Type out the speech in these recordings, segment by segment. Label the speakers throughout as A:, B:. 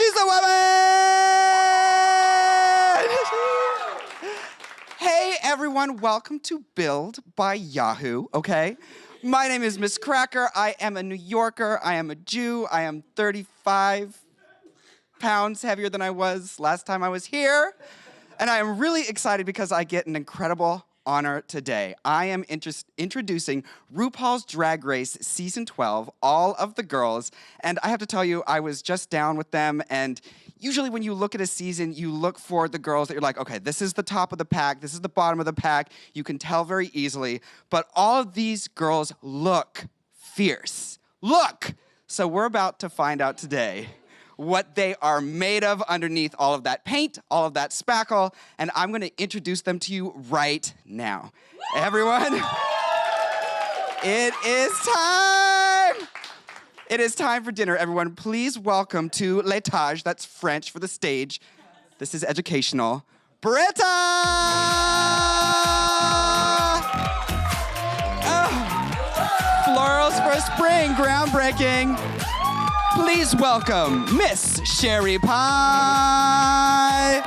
A: She's a woman! Hey, everyone. Welcome to Build by Yahoo, okay? My name is Miss Cracker. I am a New Yorker. I am a Jew. I am 35 pounds heavier than I was last time I was here. And I am really excited because I get an incredible honor today. I am introducing RuPaul's Drag Race Season 12, All of the Girls. And I have to tell you, I was just down with them. And usually when you look at a season, you look for the girls that you're like, okay, this is the top of the pack. This is the bottom of the pack. You can tell very easily. But all of these girls look fierce. Look! So we're about to find out today what they are made of underneath all of that paint, all of that spackle, and I'm gonna introduce them to you right now. Everyone, it is time! It is time for dinner, everyone. Please welcome to l'étage, that's French for the stage. This is educational. Britta! Oh. Florals for spring, groundbreaking. Please welcome Miss Sherry Pie.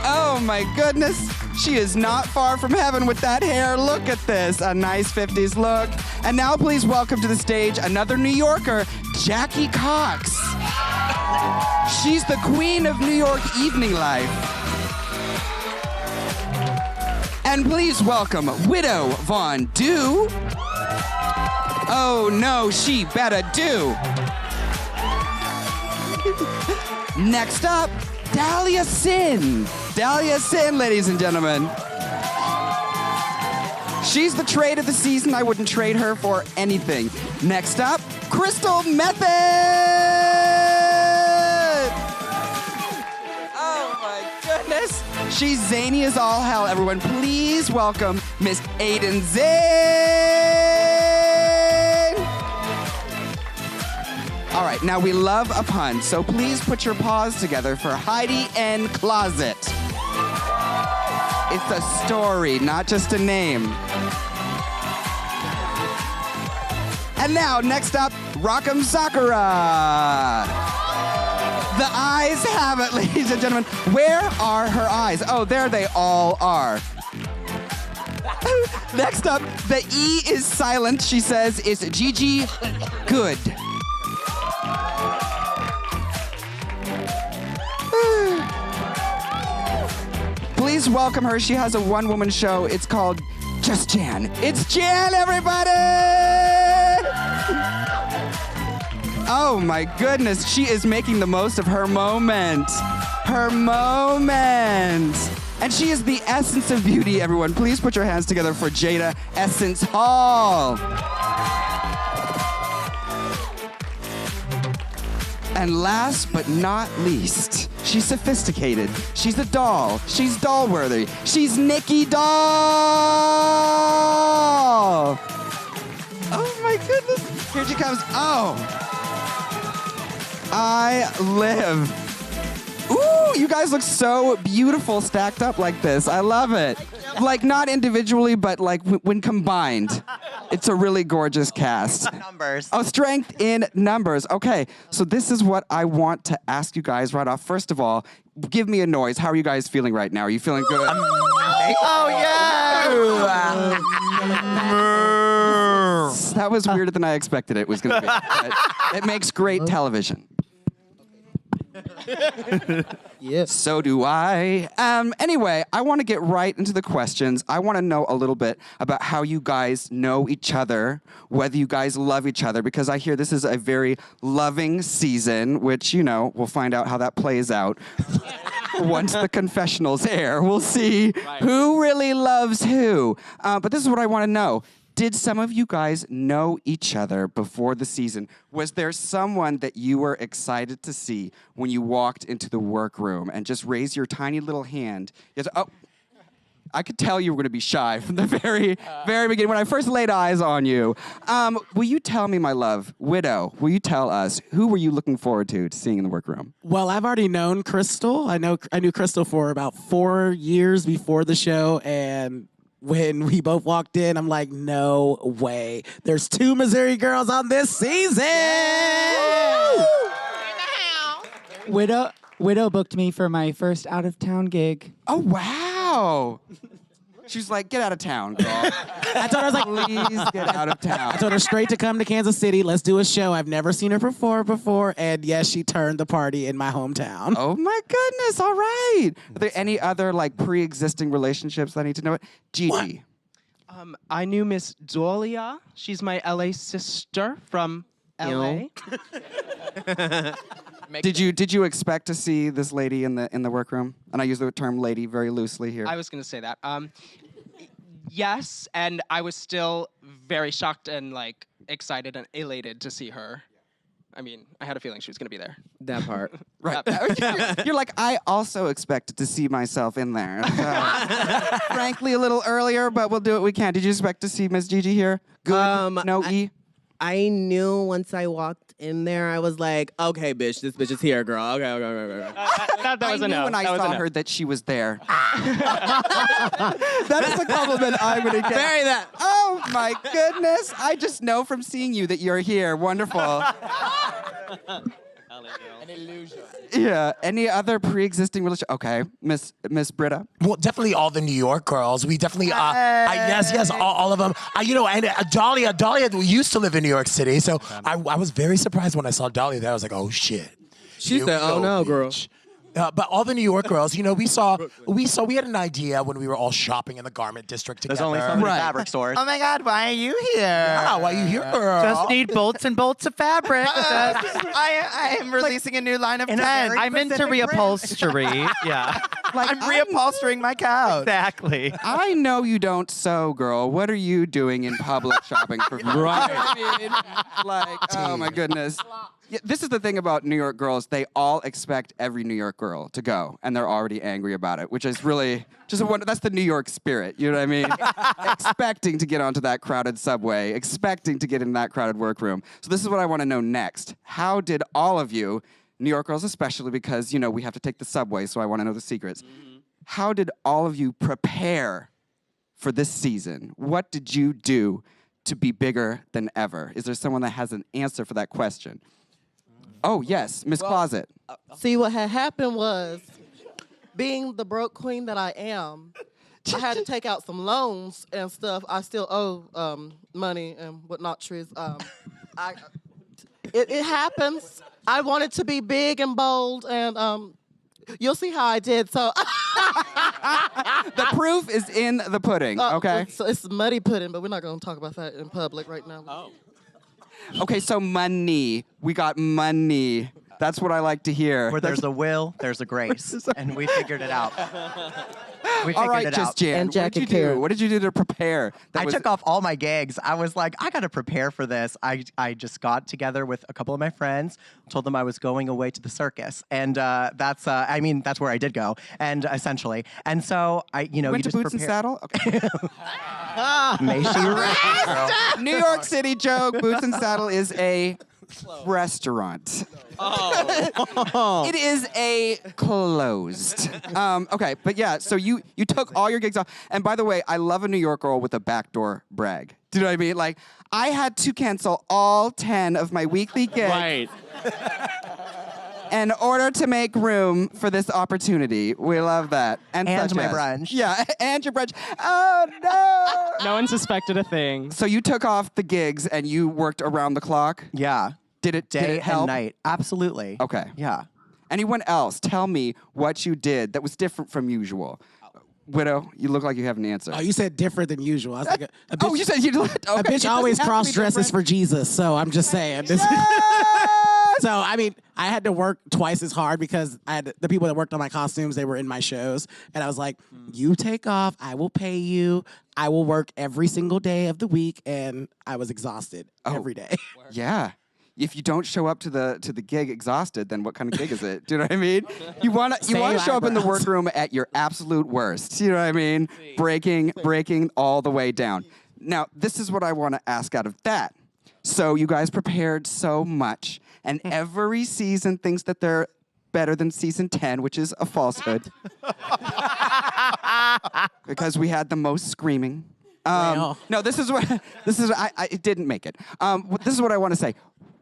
A: Oh my goodness, she is not far from heaven with that hair. Look at this, a nice 50s look. And now please welcome to the stage another New Yorker, Jackie Cox. She's the queen of New York evening life. And please welcome Widow Von Du. Oh no, she better do. Next up, Dahlia Sin. Dahlia Sin, ladies and gentlemen. She's the trade of the season. I wouldn't trade her for anything. Next up, Crystal Method. Oh my goodness. She's zany as all hell, everyone. Please welcome Miss Aiden Zane. All right, now we love a pun, so please put your paws together for Heidi N. Closet. It's a story, not just a name. And now, next up, Rock'em Sakura. The eyes have it, ladies and gentlemen. Where are her eyes? Oh, there they all are. Next up, the E is silent, she says, is Gigi Good. Please welcome her. She has a one-woman show. It's called Just Jan. It's Jan, everybody! Oh my goodness, she is making the most of her moment. Her moment. And she is the essence of beauty, everyone. Please put your hands together for Jada Essence Hall. And last but not least, she's sophisticated. She's a doll. She's doll-worthy. She's Nikki Doll. Oh my goodness. Here she comes. Oh. I live. Ooh, you guys look so beautiful stacked up like this. I love it. Like, not individually, but like when combined. It's a really gorgeous cast.
B: Numbers.
A: Oh, strength in numbers. Okay, so this is what I want to ask you guys right off. First of all, give me a noise. How are you guys feeling right now? Are you feeling good?
B: Oh, yeah!
A: That was weirder than I expected it was going to be. But it makes great television.
C: Yes.
A: So do I. Anyway, I want to get right into the questions. I want to know a little bit about how you guys know each other, whether you guys love each other, because I hear this is a very loving season, which, you know, we'll find out how that plays out. Once the confessionals air, we'll see who really loves who. But this is what I want to know. Did some of you guys know each other before the season? Was there someone that you were excited to see when you walked into the workroom? And just raise your tiny little hand. Oh, I could tell you were going to be shy from the very beginning when I first laid eyes on you. Will you tell me, my love, Widow, will you tell us, who were you looking forward to seeing in the workroom?
C: Well, I've already known Crystal. I knew Crystal for about 4 years before the show, and when we both walked in, I'm like, no way. There's 2 Missouri girls on this season.
B: Widow booked me for my first out-of-town gig.
A: Oh, wow. She's like, get out of town, girl.
C: I told her, I was like,
A: Please get out of town.
C: I told her straight to come to Kansas City. Let's do a show. I've never seen her perform before. And yes, she turned the party in my hometown.
A: Oh my goodness, all right. Are there any other like pre-existing relationships that I need to know? Gigi.
D: I knew Miss Dolia. She's my LA sister from LA.
A: Did you expect to see this lady in the workroom? And I use the term lady very loosely here.
D: I was gonna say that. Yes, and I was still very shocked and like excited and elated to see her. I mean, I had a feeling she was gonna be there.
B: That part.
A: Right. You're like, I also expected to see myself in there. So, frankly, a little earlier, but we'll do what we can. Did you expect to see Miss Gigi here? Good. No E.
E: I knew once I walked in there, I was like, okay, bitch, this bitch is here, girl. Okay.
D: That was
A: I
D: a
A: knew
D: no.
A: when I
D: That was a
A: saw
D: no.
A: her that she was there. That is the compliment I'm gonna get.
E: Bury that.
A: Oh my goodness! I just know from seeing you that you're here. Wonderful.
F: An illusion.
A: Yeah. Any other pre-existing relationship? Okay, Miss Britta.
F: Well, definitely all the New York girls. We definitely, yes, all of them. And Dahlia used to live in New York City, so I was very surprised when I saw Dahlia there. I was like, oh shit.
E: She said, oh no, girl.
F: But all the New York girls, we had an idea when we were all shopping in the garment district together.
G: There's only so many fabric stores.
B: Oh my God, why are you here?
F: Yeah, why are you here, girl?
B: Just need bolts and bolts of fabric. I am releasing a new line of tents.
G: I'm into reupholstery. Yeah.
A: Like,
B: I'm reupholstering my couch.
G: Exactly.
A: I know you don't sew, girl. What are you doing in public shopping for? Right. I mean, like, oh my goodness. Yeah, this is the thing about New York girls. They all expect every New York girl to go, and they're already angry about it, which is really just that's the New York spirit. You know what I mean? Expecting to get onto that crowded subway, expecting to get in that crowded workroom. So this is what I want to know next. How did all of you, New York girls especially, because we have to take the subway, so I want to know the secrets. How did all of you prepare for this season? What did you do to be bigger than ever? Is there someone that has an answer for that question? Oh, yes, Miss Closet.
H: See, what had happened was, being the broke queen that I am, I had to take out some loans and stuff. I still owe money and whatnot. It happens. I wanted to be big and bold, and you'll see how I did. So
A: The proof is in the pudding, okay?
H: it's muddy pudding, but we're not going to talk about that in public right now.
A: Oh. Okay, so money. We got money. That's what I like to hear.
G: Where there's a will, there's a grace. And we figured it out.
A: All right, Just Jan,
H: And
A: what did you
H: Jackie
A: do?
H: Karen.
A: What did you do to prepare?
G: I took off all my gigs. I was like, I got to prepare for this. I just got together with a couple of my friends, told them I was going away to the circus. And that's where I did go, and essentially. And so,
A: You went to
G: just
A: Boots and
G: prepare.
A: Saddle? Okay.
G: May she rest, girl.
A: New York City joke. Boots and Saddle is a restaurant. It is a closed. Okay, but yeah, so you took all your gigs off. And by the way, I love a New York girl with a backdoor brag. Do you know what I mean? Like, I had to cancel all 10 of my weekly gigs.
D: Right.
A: In order to make room for this opportunity. We love that. And
G: And
A: such
G: my
A: as.
G: brunch.
A: Yeah, and your brunch. Oh, no!
D: No one suspected a thing.
A: So you took off the gigs and you worked around the clock?
G: Yeah.
A: Did it
G: Day
A: help?
G: and night. Absolutely.
A: Okay.
G: Yeah.
A: Anyone else, tell me what you did that was different from usual. Widow, you look like you have an answer.
C: Oh, you said different than usual. I was like, a bitch,
A: You said you did. Okay,
C: a bitch
A: it
C: always
A: doesn't have to be
C: cross dresses for
A: different.
C: Jesus, so I'm just saying. So, I mean, I had to work twice as hard because the people that worked on my costumes, they were in my shows. And I was like, you take off, I will pay you. I will work every single day of the week. And I was exhausted every day.
A: Yeah. If you don't show up to the gig exhausted, then what kind of gig is it? Do you know what I mean? You want to show up in the workroom at your absolute worst. You know what I mean? Breaking all the way down. Now, this is what I want to ask out of that. So you guys prepared so much, and every season thinks that they're better than season 10, which is a falsehood. Because we had the most screaming. No, this is what it didn't make it. This is what I want to say.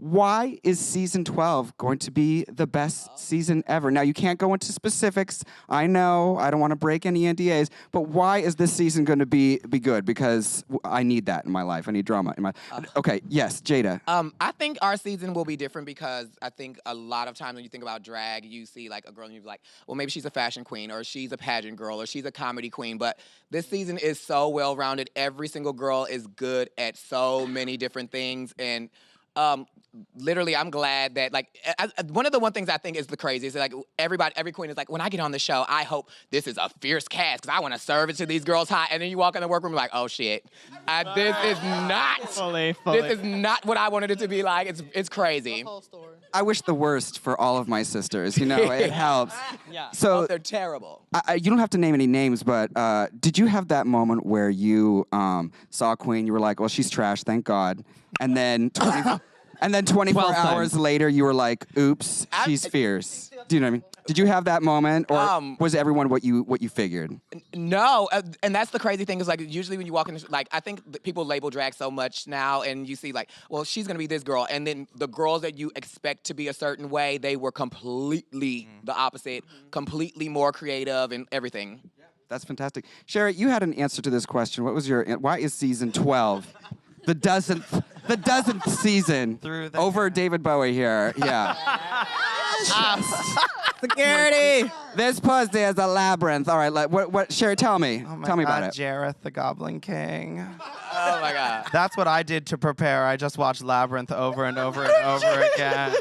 A: why is season 12 going to be the best season ever? Now, you can't go into specifics. I know, I don't want to break any NDAs, but why is this season going to be good? Because I need that in my life. I need drama in my... Okay, yes, Jada.
B: I think our season will be different because I think a lot of times when you think about drag, you see like a girl and you're like, well, maybe she's a fashion queen or she's a pageant girl or she's a comedy queen. But this season is so well-rounded. Every single girl is good at so many different things. And literally, I'm glad that, like, one of the things I think is the craziest, like, every queen is like, when I get on the show, I hope this is a fierce cast, because I want to serve it to these girls hot, and then you walk in the workroom and like, oh, shit. This is not what I wanted it to be like. It's crazy.
H: Whole story.
A: I wish the worst for all of my sisters, you know, it helps.
D: Yeah.
A: So,
B: They're terrible.
A: you don't have to name any names, but did you have that moment where you saw a queen, you were like, well, she's trash, thank God, and then 24 hours later, you were like, oops, she's fierce. Do you know what I mean? Did you have that moment, or was everyone what you figured?
B: No, and that's the crazy thing is like usually when you walk in, like I think that people label drag so much now, and you see like, well, she's gonna be this girl, and then the girls that you expect to be a certain way, they were completely the opposite, completely more creative and everything.
A: That's fantastic. Sherry, you had an answer to this question. What was why is season 12 the dozenth season over David Bowie here? Yeah.
E: Security.
A: This pussy is a labyrinth. All right, what Sherry, tell me. Tell me about it.
I: Jareth, the Goblin King.
B: Oh my God.
I: That's what I did to prepare. I just watched Labyrinth over and over and over again.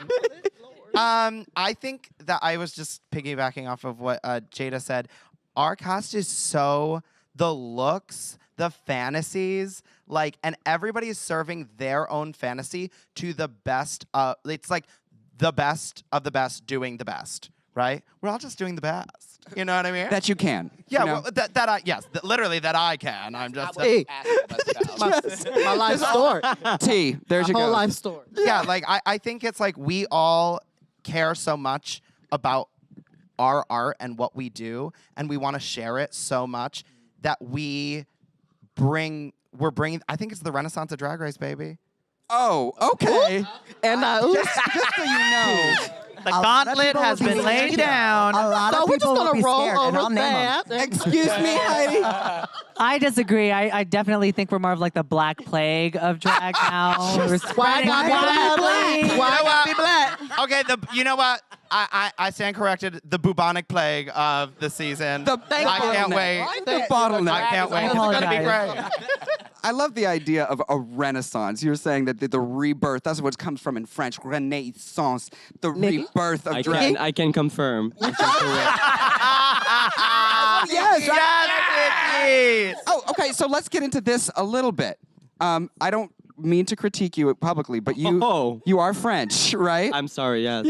I: I think that I was just piggybacking off of what Jada said. Our cast is so the looks, the fantasies, like, and everybody is serving their own fantasy to the best. It's like the best of the best doing the best, right? We're all just doing the best. You know what I mean?
A: That you can.
I: Yeah,
A: you know?
I: well, that I, yes, literally that I can. I'm just.
H: Hey. My life story.
A: T, there's your
H: Whole life story.
I: Yeah, like I think it's like we all care so much about our art and what we do, and we want to share it so much that we're bringing. I think it's the Renaissance of Drag Race, baby.
A: Oh, okay.
H: And
A: just so you know.
B: The gauntlet has been laid down.
E: A lot
H: so
E: of
H: we're just
E: people will
H: gonna
E: be
H: roll
E: scared, and I'll
H: over
E: name 'em.
H: that.
A: Excuse me, Heidi.
J: I disagree. I definitely think we're more of like the Black Plague of drag now. We're
H: Why
J: spreading
H: gotta be black?
J: wildly.
H: Why gotta be black?
I: Okay, you know what? I stand corrected. The bubonic plague of the season. I can't wait.
A: The bottleneck.
I: I can't wait. It's gonna be great.
A: I love the idea of a renaissance. You're saying that the rebirth, that's what it comes from in French, renaissance, the rebirth of drag.
K: I can confirm.
A: Yes. Oh, okay, so let's get into this a little bit. I don't mean to critique you publicly, but you are French, right?
K: I'm sorry, yes.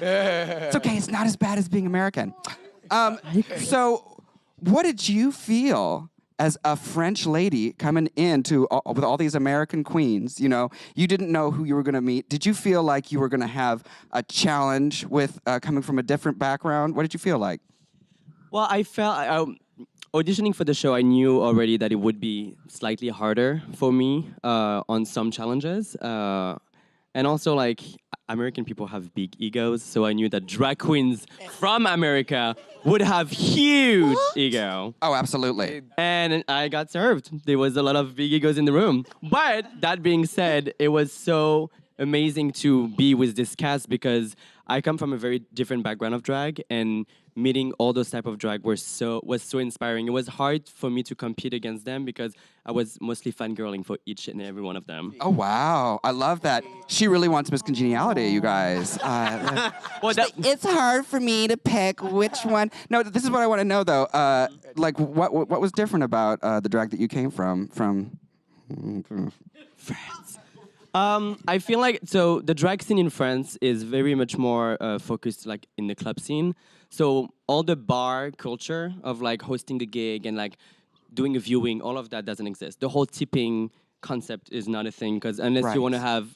A: It's okay, it's not as bad as being American. So what did you feel as a French lady coming into with all these American queens? You know, you didn't know who you were going to meet. Did you feel like you were going to have a challenge with coming from a different background? What did you feel like?
K: Well, I felt auditioning for the show, I knew already that it would be slightly harder for me on some challenges. And also, like, American people have big egos, so I knew that drag queens from America would have huge ego.
A: Oh, absolutely.
K: And I got served. There was a lot of big egos in the room. But that being said, it was so amazing to be with this cast because I come from a very different background of drag, and meeting all those type of drag was so inspiring. It was hard for me to compete against them because I was mostly fangirling for each and every one of them.
A: Oh, wow. I love that. She really wants Miss Congeniality, you guys. It's hard for me to pick which one. No, this is what I want to know, though. Like, what was different about the drag that you came from
K: France. I feel like, so the drag scene in France is very much more focused like in the club scene. So all the bar culture of like hosting the gig and like doing a viewing, all of that doesn't exist. The whole tipping concept is not a thing because unless you want to have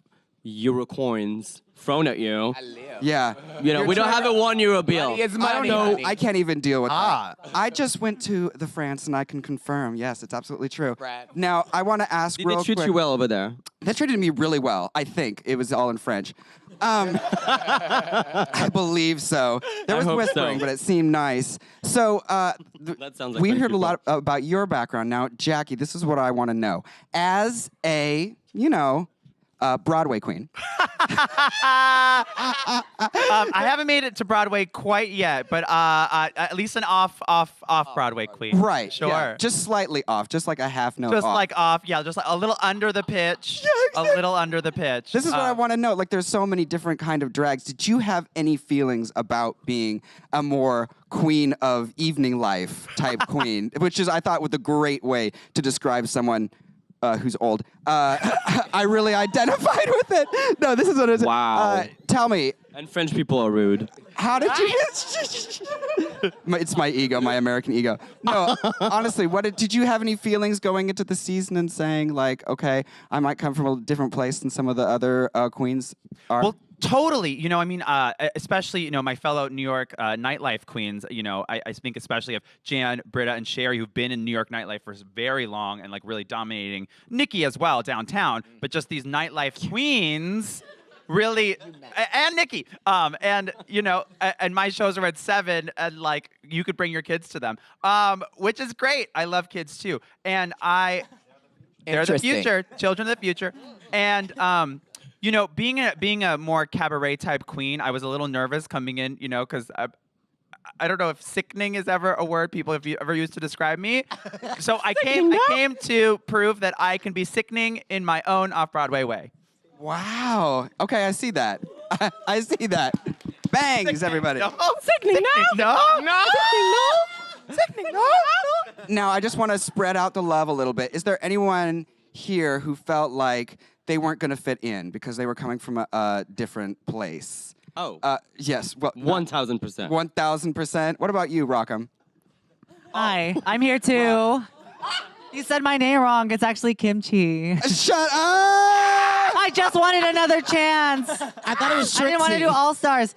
K: Eurocoins thrown at you.
A: Yeah.
K: You know, we don't have a €1 bill.
B: Money is
A: I
B: money.
A: don't know.
B: honey.
A: I can't even deal with
I: Ah.
A: that. I just went to the France, and I can confirm. Yes, it's absolutely true.
B: Brad.
A: Now, I want to ask
K: Did
A: real
K: they treat
A: quick.
K: you well over there?
A: They treated me really well. I think it was all in French. I believe so. There
K: I
A: was
K: hope
A: whispering,
K: so.
A: but it seemed nice. So
K: That sounds like
A: we
K: French
A: heard a
K: people.
A: lot about your background. Now, Jackie, this is what I want to know. As a, Broadway queen.
L: I haven't made it to Broadway quite yet, but at least an off Broadway queen.
A: Right.
L: Sure.
A: yeah, just slightly off, just like a half note
L: Just
A: off.
L: like off, yeah, just like a little under the pitch. A little under the pitch.
A: This is what I want to know. Like, there's so many different kind of drags. Did you have any feelings about being a more queen of evening life type queen? Which is, I thought, was a great way to describe someone who's old. I really identified with it. No, this is what it is.
K: Wow.
A: Tell me,
K: And French people are rude.
A: how did you? It's my ego, my American ego. No, honestly, did you have any feelings going into the season and saying like, okay, I might come from a different place than some of the other queens are?
L: Well, totally. You know, I mean, especially, my fellow New York nightlife queens, I think especially of Jan, Britta, and Sherry, who've been in New York nightlife for very long and like really dominating. Nikki as well downtown, but just these nightlife queens. Really, and Nikki, and and my shows are at 7, and like you could bring your kids to them, which is great. I love kids too, and they're the
B: Interesting.
L: future, children of the future, and being a more cabaret type queen, I was a little nervous coming in, because I don't know if sickening is ever a word people have ever used to describe me. So I came to prove that I can be sickening in my own off-Broadway way.
A: Wow. Okay, I see that. I see that. Bangs, everybody.
L: Sickening, no.
A: Now, I just want to spread out the love a little bit. Is there anyone here who felt like they weren't going to fit in because they were coming from a different place?
K: Oh.
A: Yes. Well,
K: 1,000%.
A: 1,000%. What about you, Rockham?
J: Hi, I'm here too. You said my name wrong. It's actually kimchi.
A: Shut up!
J: I just wanted another chance.
C: I thought it was
J: I didn't want to do All Stars.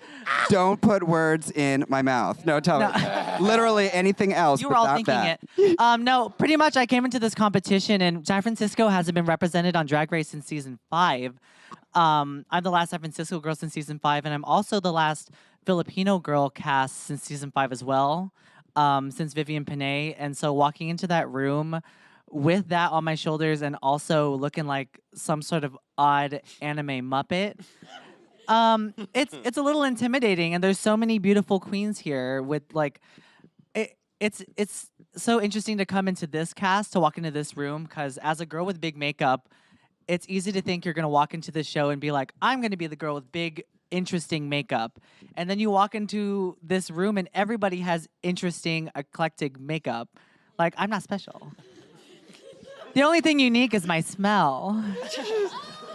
A: Don't put words in my mouth. No, tell me. Literally anything else.
J: You
A: but
J: were all
A: not
J: thinking
A: that.
J: it. No, pretty much I came into this competition, and San Francisco hasn't been represented on Drag Race since season 5. I'm the last San Francisco girl since season 5, and I'm also the last Filipino girl cast since season 5 as well, since Vivian Panay. And so walking into that room with that on my shoulders and also looking like some sort of odd anime Muppet, it's a little intimidating. And there's so many beautiful queens here with like, it's so interesting to come into this cast, to walk into this room, because as a girl with big makeup, it's easy to think you're going to walk into the show and be like, I'm going to be the girl with big, interesting makeup. And then you walk into this room and everybody has interesting, eclectic makeup. Like, I'm not special. The only thing unique is my smell.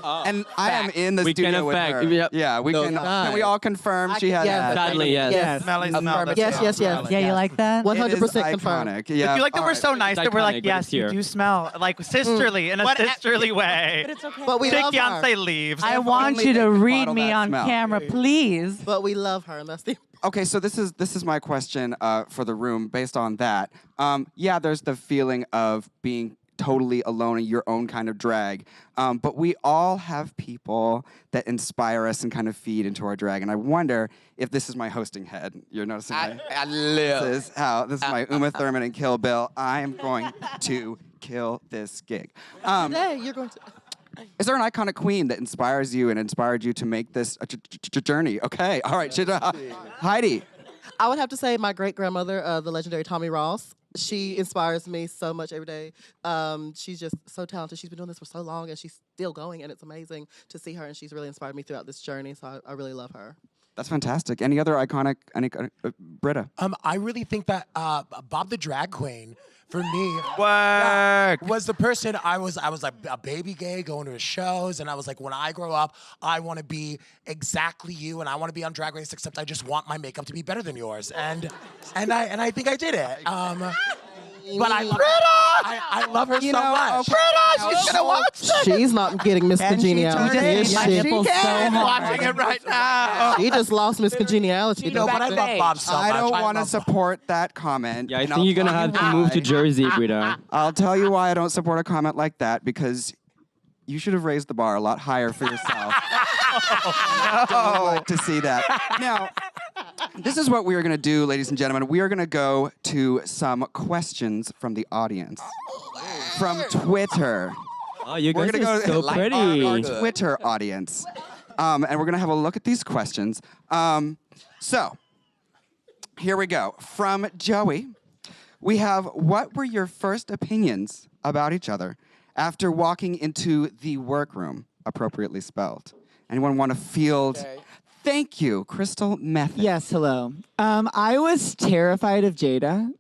A: And I am in the
K: We
A: studio
K: can
A: with
K: affect-
A: her.
K: yep.
A: Yeah, we can. Can we all confirm she had that?
K: Sadly, yes.
H: Yes.
I: Smelly smell. that's
H: Yes,
I: it.
H: yes, yes.
J: Yeah, you like that?
H: 100%
A: It is
H: confirmed.
A: iconic. Yeah.
L: You like that
A: all
L: we're
A: right.
L: so nice
K: It's
L: that we're
K: iconic,
L: like,
K: but
L: yes,
K: it's
L: you
K: here.
L: do smell like sisterly in a sisterly way.
H: But we
L: Take
H: love her.
L: Beyonce leaves.
J: I want
A: only
J: you
A: they
J: to
A: could
J: read
A: bottle
J: me
A: that
J: on
A: smell.
J: camera, please.
H: But we love her, and that's the.
A: Okay, so this is my question for the room based on that. Yeah, there's the feeling of being totally alone in your own kind of drag. But we all have people that inspire us and kind of feed into our drag. And I wonder if this is my hosting head. You're noticing
B: I
A: this
B: live.
A: is my Uma Thurman and Kill Bill. I am going to kill this gig.
H: Today, you're going to.
A: Is there an iconic queen that inspires you and inspired you to make this a journey? Okay, all right. Heidi.
H: I would have to say my great grandmother, the legendary Tommy Ross. She inspires me so much every day. She's just so talented. She's been doing this for so long, and she's still going, and it's amazing to see her, and she's really inspired me throughout this journey, so I really love her.
A: That's fantastic. Any other iconic, Britta?
F: I really think that Bob the Drag Queen, for me,
L: Work.
F: was the person I was like a baby gay going to his shows, and I was like, when I grow up, I want to be exactly you, and I want to be on Drag Race, except I just want my makeup to be better than yours, and I think I did it. but I love her so much.
G: Britta, she's gonna watch this.
H: She's not getting Miss
G: Can she
H: Congeniality.
G: turn it?
H: is
J: My
H: she?
J: nipples so hard.
I: Watching it right now.
H: She just lost Miss Congeniality.
F: But I love Bob so much.
A: I don't want to
F: love Bob.
A: support that comment.
K: Yeah, I
A: and
K: think
A: I'll
K: you're gonna
A: tell
K: have
A: you
K: to move to
A: why.
K: Jersey, Brita.
A: I'll tell you why I don't support a comment like that, because you should have raised the bar a lot higher for yourself. I don't like to see that. Now, this is what we are going to do, ladies and gentlemen. We are going to go to some questions from the audience. From Twitter.
K: Oh, you
A: We're
K: guys
A: gonna
K: are
A: go
K: so
A: like
K: pretty.
A: our Twitter audience. And we're going to have a look at these questions. So, here we go. From Joey, we have, what were your first opinions about each other after walking into the workroom, appropriately spelled? Anyone want to field?
B: Okay.
A: Thank you, Crystal Method.
M: Yes, hello. I was terrified of Jada.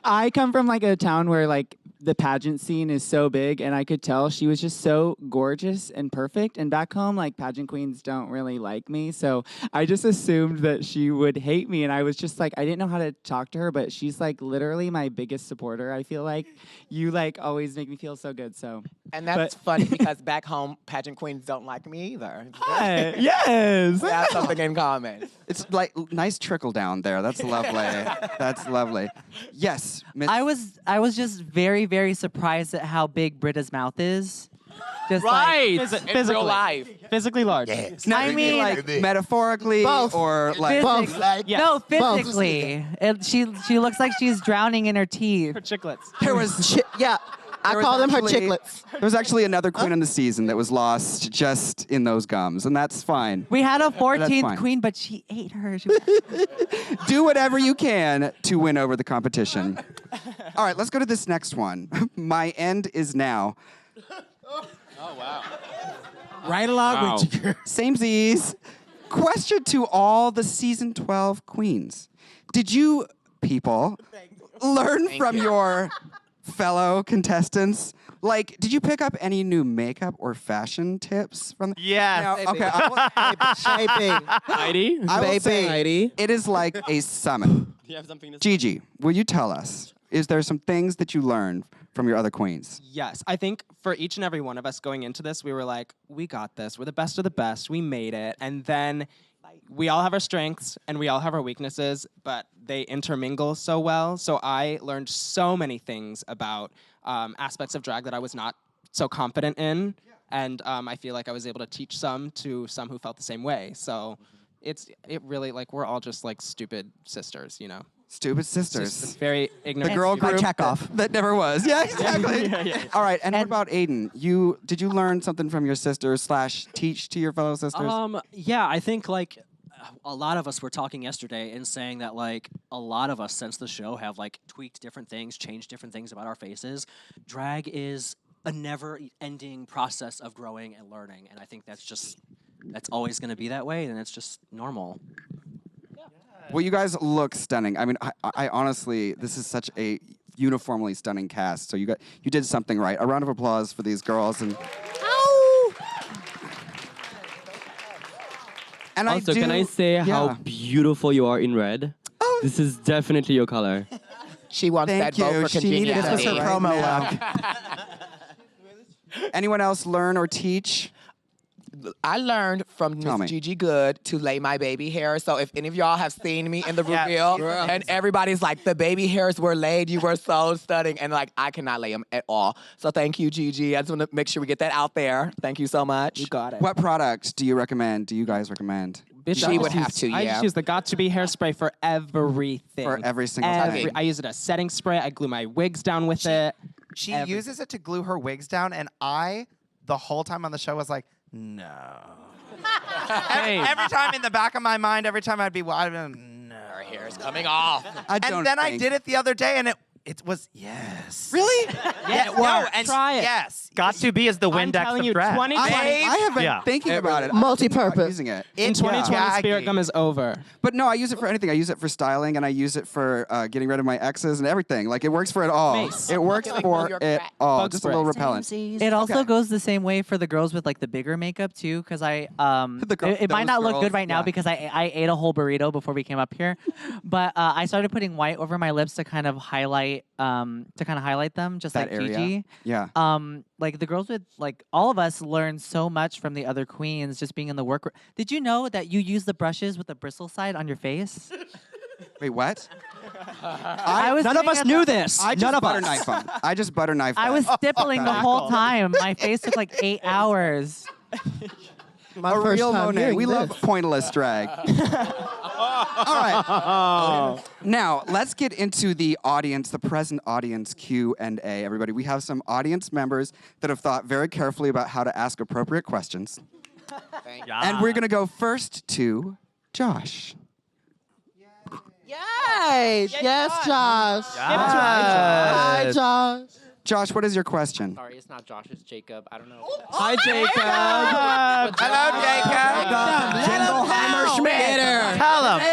M: I come from like a town where like the pageant scene is so big, and I could tell she was just so gorgeous and perfect. And back home, like pageant queens don't really like me, so I just assumed that she would hate me. And I was just like, I didn't know how to talk to her, but she's like literally my biggest supporter. I feel like you like always make me feel so good. So
B: And that's funny because back home, pageant queens don't like me either.
M: yes,
B: We have something in common.
A: It's like nice trickle down there. That's lovely. That's lovely. Yes, Miss.
J: I was just very surprised at how big Britta's mouth is. Just
K: Right.
B: In real life.
D: Physically large.
A: Now,
J: I
A: you mean
J: mean-
A: like metaphorically
H: Both.
A: or like
H: Both.
J: No, physically. She looks like she's drowning in her teeth.
D: For chiclets.
A: there was
H: Yeah, I
A: There was
H: call them her
A: actually-
H: chiclets.
A: there was actually another queen in the season that was lost just in those gums, and that's fine.
J: We had a
A: fine.
J: 14th queen, but she ate her.
A: Do whatever you can to win over the competition. All right, let's go to this next one. My end is now.
C: Right along with you.
A: Samesies. Question to all the season 12 queens. Did you people learn from your fellow contestants? Like, did you pick up any new makeup or fashion tips from?
L: Yes.
A: Now, okay,
H: Shaping.
K: Heidi?
A: I will say
H: Heidi.
A: it is like a summit.
K: Do you have something to say?
A: Gigi, will you tell us? Is there some things that you learned from your other queens?
D: Yes, I think for each and every one of us going into this, we were like, we got this. We're the best of the best. We made it. And then we all have our strengths and we all have our weaknesses, but they intermingle so well. So I learned so many things about aspects of drag that I was not so confident in. And I feel like I was able to teach some to some who felt the same way. So it really, like, we're all just like stupid sisters, you know?
A: Stupid
D: It's
A: sisters.
D: just very ignorant.
A: The girl
D: stupid-
A: group
G: Chekhov.
A: that never was. Yeah, exactly. All right, and what about Aiden? Did you learn something from your sisters / teach to your fellow sisters?
N: Yeah, I think like a lot of us were talking yesterday and saying that like a lot of us since the show have like tweaked different things, changed different things about our faces. Drag is a never-ending process of growing and learning, and I think that's always going to be that way, and it's just normal.
A: Well, you guys look stunning. I mean, I honestly, this is such a uniformly stunning cast. So you did something right. A round of applause for these girls. And and
K: Also, can I say how beautiful you are in red?
A: Oh.
K: This is definitely your color.
B: She wants
A: Thank
B: that
A: you.
B: vote for
A: She needed
B: congeniality.
A: this her promo Anyone else learn or teach?
B: I learned from
A: Tell me.
B: Miss Gigi Good to lay my baby hair. So if any of y'all have seen me in the
L: Yes.
B: reveal, and everybody's like, the baby hairs were laid, you were so stunning, and like I cannot lay them at all. So thank you, Gigi. I just want to make sure we get that out there. Thank you so much.
D: You got it.
A: What product do you recommend? Do you guys recommend?
B: She would have to,
D: I
B: yeah.
D: just use the Got2Be hairspray for everything.
A: For every single
D: Every-
A: thing.
D: I use it as setting spray. I glue my wigs down with it.
I: She uses it to glue her wigs down, and I, the whole time on the show, was like, no. Every time in the back of my mind, every time I'd be, no.
B: Her hair is coming off.
A: I
I: And then I did it the other day, and it was yes.
A: Really?
I: Yeah,
D: it works.
I: and
D: Try it.
I: Yes.
L: got to be as the
D: I'm
L: Windex
D: telling
L: of
D: you,
L: drag.
D: 2020.
A: I have been
L: Yeah.
A: thinking about it.
H: Multi-purpose.
A: Using it.
D: In 2020,
I: Yeah.
D: spirit gum is over.
A: But no, I use it for anything. I use it for styling, and I use it for getting rid of my exes and everything. Like, it works for it all.
D: Mace.
A: It works for it all.
D: Bug
A: Just
D: spray.
A: a little repellent.
J: It also goes the same way for the girls with like the bigger makeup too, because it might not look good right now because I ate a whole burrito before we came up here, but I started putting white over my lips to kind of highlight them, just
A: That
J: like
A: area.
J: Gigi.
A: Yeah.
J: Like the girls with like all of us learned so much from the other queens just being in the work. Did you know that you use the brushes with the bristle side on your face?
A: Wait, what?
N: None of us knew this.
A: I just
N: None of
A: butter
N: us.
A: knife them. I just butter knife.
J: I was stippling the whole time. My face took like 8 hours.
H: My
A: a
H: first
A: real
H: time
A: Monet.
H: hearing
A: We
H: this.
A: love pointless drag. All right. Now let's get into the audience, the present audience Q&A. Everybody, we have some audience members that have thought very carefully about how to ask appropriate questions. And we're gonna go first to Josh.
H: Yay! Yes, Josh. Hi, Josh.
A: Josh, what is your question?
O: Sorry, it's not Josh, it's Jacob. I don't know.
K: Hi, Jacob.
I: Hello, Jacob.
A: Jingleheimer Schmidt.
I: Tell him.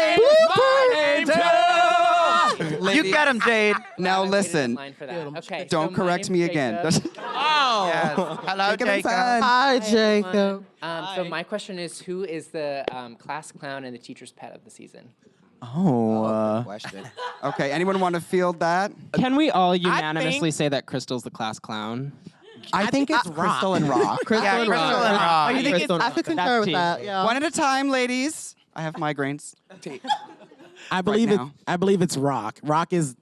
I: You get him, Jade.
A: Now listen.
O: Line for that. Okay.
A: Don't
O: so my
A: correct me
O: name's
A: again.
O: Jacob.
I: Yes. Hello, Jacob.
H: Hi, Jacob.
O: So my question is, who is the class clown and the teacher's pet of the season?
G: Question.
A: Okay, anyone want to field that?
D: Can we all unanimously say that Crystal's the class clown?
G: I think it's Crystal and Rock.
H: Crystal and Rock.
I: Rock.
H: Oh, you think I could concur with that. Yeah.
A: One at a time, ladies. I have migraines.
C: I believe
A: now.
C: I believe it's Rock. Rock is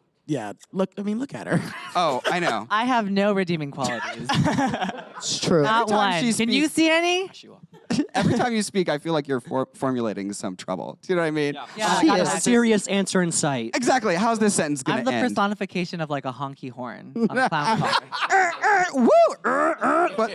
C: look at her.
A: Oh, I know.
J: I have no redeeming qualities.
H: It's true.
J: Not
A: time
J: one.
A: she
J: Can you
A: speaks-
J: see any?
A: Every time you speak, I feel like you're formulating some trouble. Do you know what I mean?
J: Yeah,
N: I got a serious answer in sight.
A: Exactly. How's this sentence
J: I'm
A: gonna
J: the
A: end?
J: personification of like a honky horn on a clown car.
A: But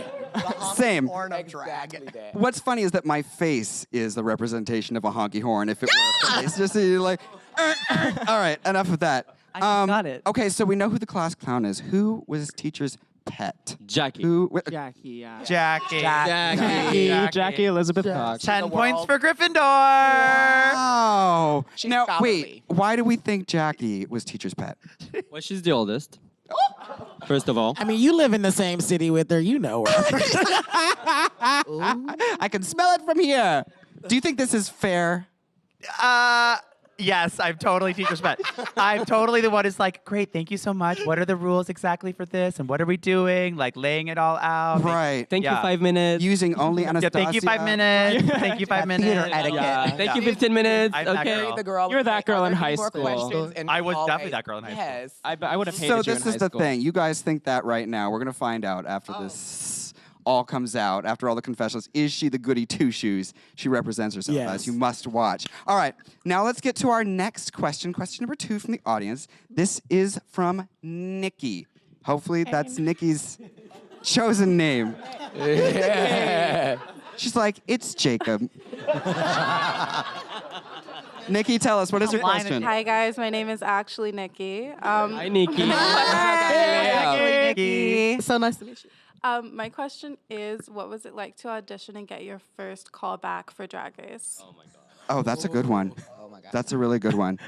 A: same.
G: Horn of drag.
A: What's funny is that my face is the representation of a honky horn. If it were a face, just so you're like. All right, enough of that.
J: I just got it.
A: Okay, so we know who the class clown is. Who was teacher's pet?
K: Jackie.
M: Jackie, yeah.
I: Jackie.
D: Jackie Elizabeth Cox.
I: 10 points for Gryffindor.
A: Wow.
B: She's
A: Now,
B: scholarly.
A: wait. Why do we think Jackie was teacher's pet?
K: Well, she's the oldest. First of all.
C: I mean, you live in the same city with her. You know her.
A: I can smell it from here. Do you think this is fair?
I: Yes, I'm totally teacher's pet. I'm totally the one who's like, great, thank you so much. What are the rules exactly for this? And what are we doing? Like laying it all out.
A: Right.
K: Thank you,
I: Yeah.
K: 5 minutes.
A: Using only
I: Yeah,
A: Anastasia.
I: thank you 5 minutes. Thank you 5 minutes.
G: Theater etiquette.
K: Yeah. Thank you, 15 minutes.
I: I'm that
K: Okay.
I: girl.
B: The girl
D: You're
B: was
D: that
B: like,
D: girl
B: "Are
D: in
B: there
D: high
B: any more
D: school."
B: questions?" And
L: I was
B: always,
L: definitely that girl in high school.
B: Yes.
D: I would have hated
A: So
D: you in
A: this
D: high
A: is the
D: school.
A: thing. You guys think that right now. We're going to find out after this all comes out, after all the confessions. Is she the goody two-shoes she represents herself
C: Yes.
A: as? You must watch. All right. Now let's get to our next question. Question number 2 from the audience. This is from Nikki. Hopefully that's Nikki's chosen name. She's like, it's Jacob. Nikki, tell us, what is your question?
P: Hi guys, my name is actually Nikki.
K: Hi, Nikki.
H: Nikki. So nice to meet you.
P: My question is, what was it like to audition and get your first call back for Drag Race?
K: Oh my god.
A: Oh, that's a good one.
B: Oh my God.
A: That's a really good one.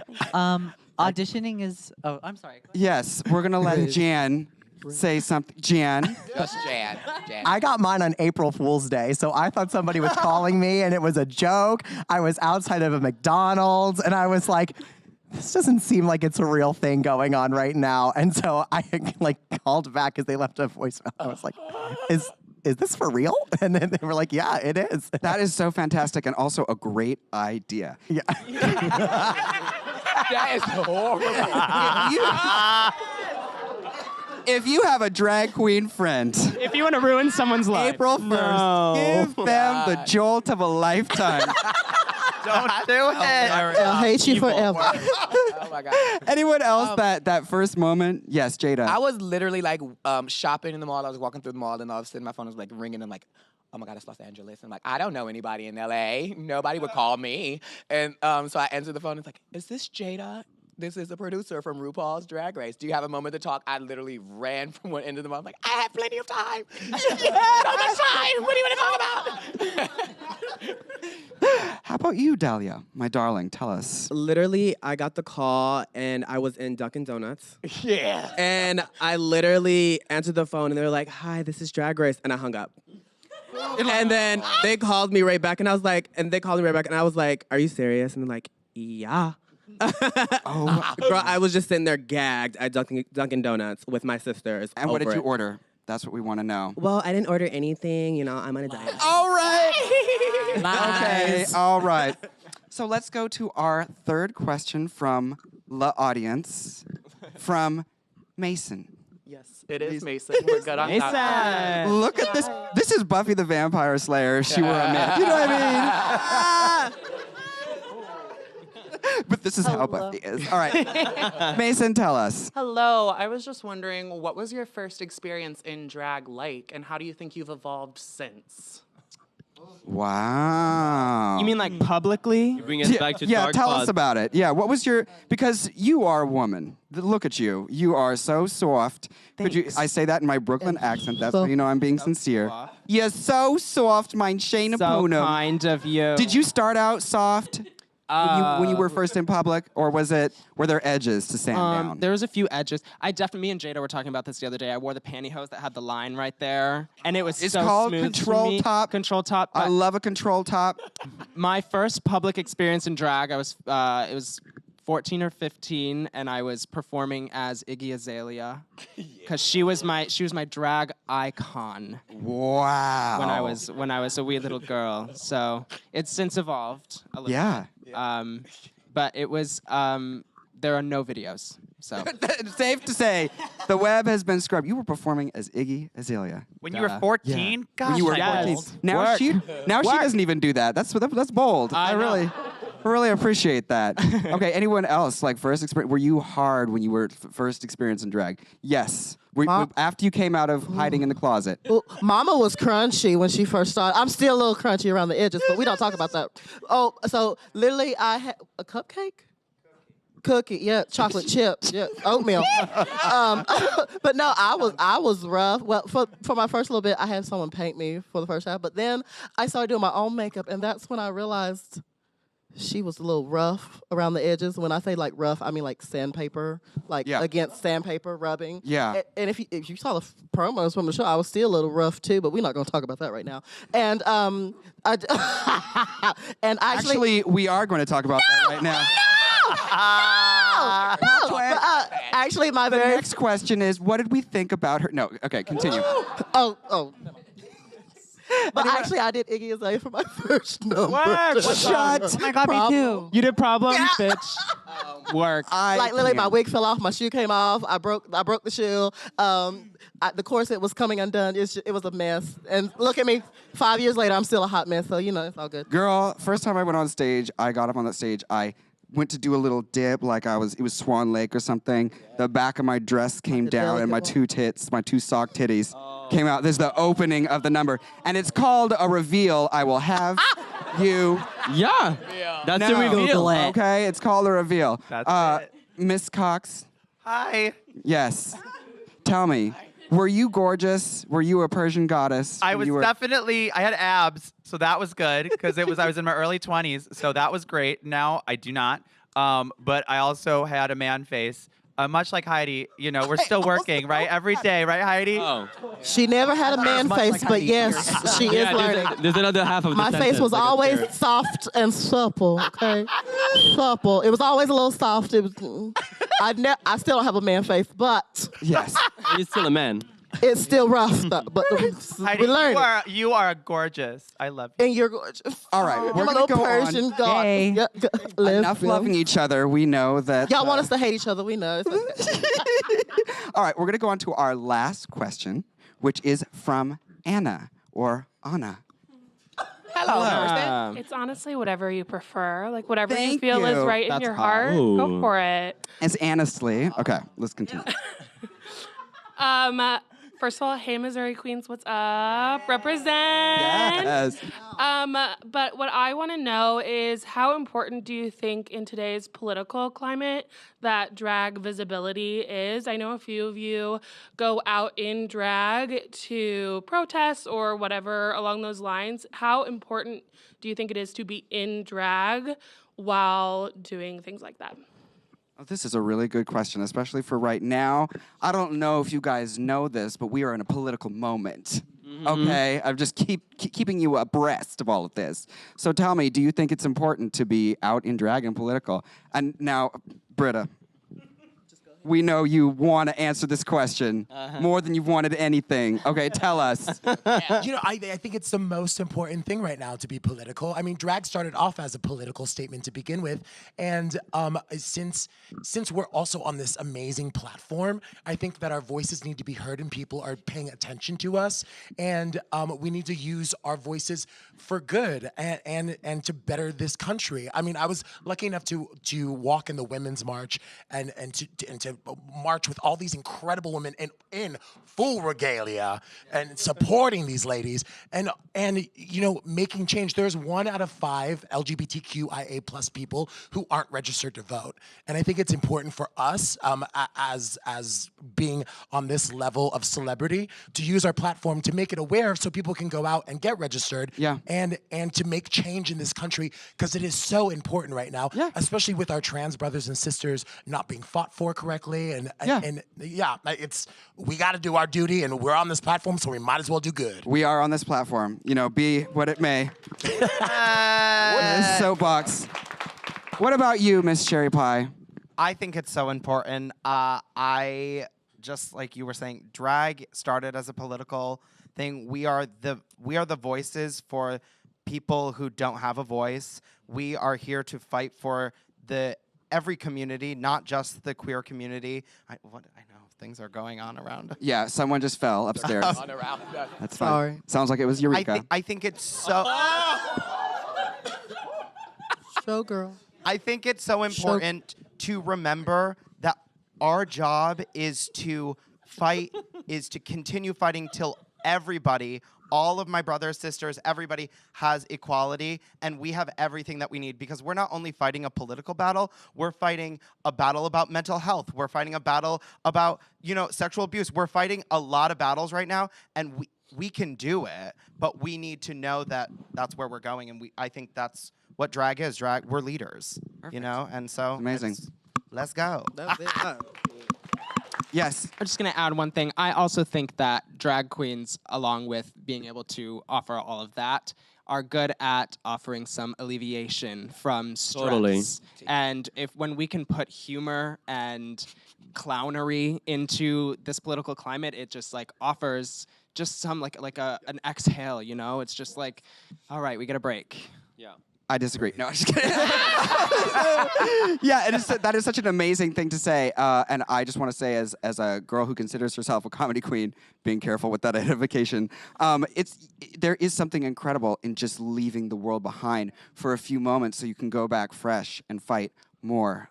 J: Auditioning is. Oh, I'm sorry.
A: Yes, we're going to let Jan say something. Jan.
B: Just Jan.
G: I got mine on April Fool's Day, so I thought somebody was calling me and it was a joke. I was outside of a McDonald's and I was like, this doesn't seem like it's a real thing going on right now. And so I called back because they left a voicemail. I was like, is this for real? And then they were like, yeah, it is.
A: That is so fantastic and also a great idea.
G: Yeah.
B: That is horrible.
A: If you have a drag queen friend,
D: If you want to ruin someone's life.
A: April 1st, give them the jolt of a lifetime.
I: Don't do it.
H: I'll hate you forever.
B: Oh my God.
A: Anyone else that first moment? Yes, Jada.
B: I was literally like shopping in the mall. I was walking through the mall, and all of a sudden my phone was like ringing. I'm like, oh my God, it's Los Angeles. I'm like, I don't know anybody in LA. Nobody would call me. And so I answered the phone. It's like, is this Jada? this is a producer from RuPaul's Drag Race. Do you have a moment to talk? I literally ran from one end of the month, like, I have plenty of time. You have so much time. What do you want to talk about?
A: How about you, Dahlia, my darling? Tell us.
E: Literally, I got the call and I was in Dunkin' Donuts.
B: Yeah.
E: And I literally answered the phone and they were like, "Hi, this is Drag Race," and I hung up. And then they called me right back and I was like, "Are you serious?" And they're like, "Yeah."
A: Oh,
E: Girl, I was just sitting there gagged at Dunkin' Donuts with my sisters.
A: And what did
E: over
A: you
E: it.
A: order? That's what we want to know.
E: Well, I didn't order anything. You know, I'm on a diet.
A: All right. Okay.
E: Lies.
A: All right. So let's go to our third question from the audience, from Mason.
Q: Yes, it is Mason. We're good on that.
A: Look at this. This is Buffy the Vampire Slayer if she were a man. You know what I mean? But this is how Buffy is. All right. Mason, tell us.
Q: Hello. I was just wondering, what was your first experience in drag like, and how do you think you've evolved since?
A: Wow.
D: You mean like publicly?
K: You bring us back to dark
A: tell
K: thoughts.
A: us about it. Yeah, what was your, because you are a woman. Look at you. You are so soft. Could you, I say that in my Brooklyn accent. That's how you know I'm being sincere. You're so soft, mein Shane
D: So kind of you.
A: Did you start out soft when you were first in public, or were there edges to sand down?
D: There was a few edges. Me and Jada were talking about this the other day. I wore the pantyhose that had the line right there, and it was
A: It's
D: so
A: called
D: smooth
A: control
D: for me.
A: top.
D: Control top.
A: I love a control top.
D: My first public experience in drag, it was 14 or 15, and I was performing as Iggy Azalea because she was my drag icon.
A: Wow.
D: When I was a wee little girl. So it's since evolved a little.
A: Yeah.
D: But it was there are no videos. So
A: It's safe to say the web has been scrubbed. You were performing as Iggy Azalea.
L: When you were 14?
A: Yeah.
L: Gosh,
A: when you were
L: that's
A: 14.
L: bold.
A: Now
D: Work.
A: she
D: Work.
A: doesn't even do that. That's bold. I really appreciate that. Okay, anyone else like first experience? Were you hard when you were first experience in drag? Yes. After you came out of hiding in the closet.
H: Well, Mama was crunchy when she first started. I'm still a little crunchy around the edges, but we don't talk about that. Oh, so literally I had a cupcake? Cookie, yeah, chocolate chips, yeah, oatmeal. But no, I was rough. Well, for my first little bit, I had someone paint me for the first time, but then I started doing my own makeup, and that's when I realized she was a little rough around the edges. When I say like rough, I mean like sandpaper, like against sandpaper rubbing.
A: Yeah.
H: And if you saw the promos from the show, I was still a little rough too, but we're not going to talk about that right now. And and
A: Actually, we are going to talk about that right now.
H: Actually,
A: The next question is, what did we think about her? No, okay, continue.
H: Oh. But actually, I did Iggy Azalea for my first number.
A: Shut.
J: Oh my God, me too.
D: You did problems, bitch. Work.
H: Like literally, my wig fell off, my shoe came off. I broke the shoe. The corset was coming undone. It was a mess. And look at me, 5 years later, I'm still a hot mess. So you know, it's all good.
A: Girl, first time I went on stage, I got up on that stage. I went to do a little dip, like it was Swan Lake or something. The back of my dress came down, and my two sock titties came out. This is the opening of the number, and it's called a reveal. I will have you.
K: Yeah, that's the reveal.
A: Okay, it's called a reveal.
L: That's it.
A: Miss Cox.
L: Hi.
A: Yes. Tell me, were you gorgeous? Were you a Persian goddess?
L: I was
A: You were-
L: definitely, I had abs, so that was good because I was in my early 20s, so that was great. Now I do not, but I also had a man face. Much like Heidi, you know, we're still working, right? Every day, right, Heidi?
K: Oh.
H: She never had a man face, but yes, she is learning.
K: There's another half of the
H: My face
K: sentence,
H: was
K: like
H: always
K: upstairs.
H: soft and supple, okay? Supple. It was always a little soft. It was. I still don't have a man face, but
A: Yes.
K: You're still a man.
H: it's still rough. But
L: Heidi,
H: we learned.
L: you are gorgeous. I love you.
H: And you're gorgeous.
A: All right, we're
H: I'm a
A: gonna
H: little
A: go
H: Persian
A: on.
H: god.
J: Yay.
H: Yeah,
A: Enough loving each other. We know that.
H: Y'all want us to hate each other? We know. It's okay.
A: All right, we're going to go on to our last question, which is from Anna or Anna.
D: Hello.
P: It's honestly whatever you prefer. Like whatever you
A: Thank
P: feel is
A: you.
P: right in
D: That's
P: your
D: hot.
P: heart, go for it.
A: It's honestly. Okay, let's continue.
P: First of all, hey Missouri Queens, what's up? Represent.
A: Yes.
R: But what I want to know is how important do you think in today's political climate that drag visibility is? I know a few of you go out in drag to protest or whatever along those lines. How important do you think it is to be in drag while doing things like that?
A: Oh, this is a really good question, especially for right now. I don't know if you guys know this, but we are in a political moment. Okay, I'm just keeping you abreast of all of this. So tell me, do you think it's important to be out in drag and political? And now, Britta, we know you want to answer this question more than you've wanted anything. Okay, tell us.
F: You know, I think it's the most important thing right now to be political. I mean, drag started off as a political statement to begin with, and since we're also on this amazing platform, I think that our voices need to be heard and people are paying attention to us, and we need to use our voices for good and to better this country. I mean, I was lucky enough to walk in the Women's March and to march with all these incredible women in full regalia and supporting these ladies and you know, making change. There's 1 out of 5 LGBTQIA plus people who aren't registered to vote, and I think it's important for us as being on this level of celebrity to use our platform to make it aware so people can go out and get registered. And to make change in this country, because it is so important right now, especially with our trans brothers and sisters not being fought for correctly. It's we got to do our duty, and we're on this platform, so we might as well do good.
A: We are on this platform, you know, be what it may. This soapbox. What about you, Miss Cherry Pie?
I: I think it's so important. I just like you were saying, drag started as a political thing. We are the voices for people who don't have a voice. We are here to fight for every community, not just the queer community. I know things are going on around.
A: Yeah, someone just fell upstairs. That's fine.
H: Sorry.
A: Sounds like it was Eureka.
I: I think it's so.
H: Showgirl.
I: I think it's so important to remember that our job is to fight, is to continue fighting till everybody, all of my brothers, sisters, everybody has equality, and we have everything that we need, because we're not only fighting a political battle, we're fighting a battle about mental health. We're fighting a battle about, you know, sexual abuse. We're fighting a lot of battles right now, and we can do it, but we need to know that that's where we're going, and I think that's what drag is. Drag, we're leaders, you know, and so
A: amazing.
I: Let's go.
A: Yes.
D: I'm just going to add one thing. I also think that drag queens, along with being able to offer all of that, are good at offering some alleviation from stress.
K: Totally.
D: And when we can put humor and clownery into this political climate, it just like offers just some an exhale, you know? It's just like, all right, we get a break.
K: Yeah.
A: I disagree. No, I'm just kidding. Yeah, that is such an amazing thing to say. And I just want to say, as a girl who considers herself a comedy queen, being careful with that identification, there is something incredible in just leaving the world behind for a few moments so you can go back fresh and fight more.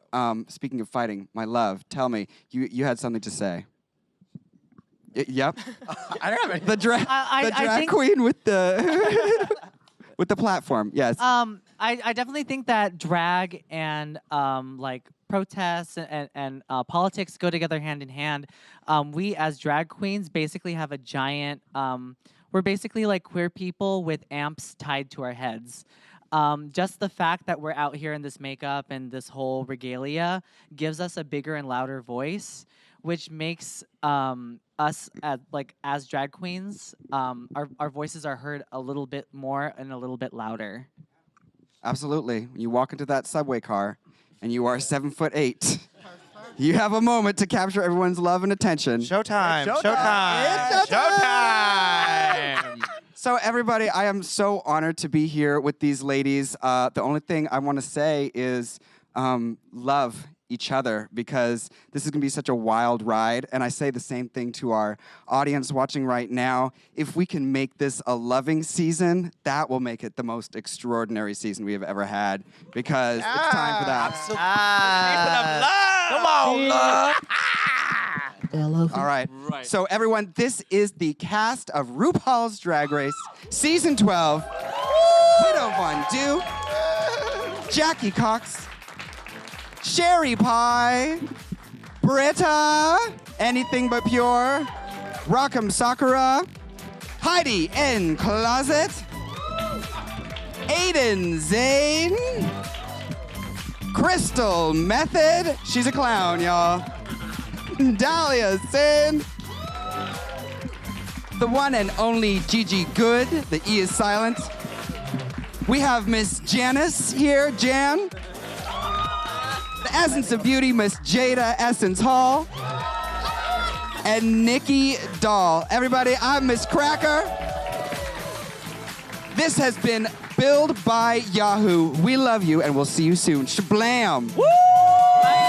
A: Speaking of fighting, my love, tell me, you had something to say. Yep.
G: I don't have any.
A: The drag queen with the... With the platform, yes.
J: I definitely think that drag and like protests and politics go together hand in hand. We as drag queens basically have a giant, we're basically like queer people with amps tied to our heads. Just the fact that we're out here in this makeup and this whole regalia gives us a bigger and louder voice, which makes us as drag queens, our voices are heard a little bit more and a little bit louder.
A: Absolutely. When you walk into that subway car and you are 7'8", you have a moment to capture everyone's love and attention.
I: Showtime.
A: It's showtime. So everybody, I am so honored to be here with these ladies. The only thing I want to say is love each other, because this is going to be such a wild ride. And I say the same thing to our audience watching right now. If we can make this a loving season, that will make it the most extraordinary season we have ever had, because it's time for that.
I: Come on, love.
A: All right. So everyone, this is the cast of RuPaul's Drag Race Season 12. Widow Von Du, Jackie Cox, Sherry Pie, Britta, Anything But Pure, Rock'em Sakura, Heidi N. Closet, Aiden Zane, Crystal Method, she's a clown, y'all. Dahlia Sin, the one and only Gigi Good, the E is silent. We have Miss Janice here, Jan. The Essence of Beauty, Miss Jada Essence Hall. And Nikki Doll. Everybody, I'm Miss Cracker. This has been Build by Yahoo. We love you and we'll see you soon. Shablam. Woo!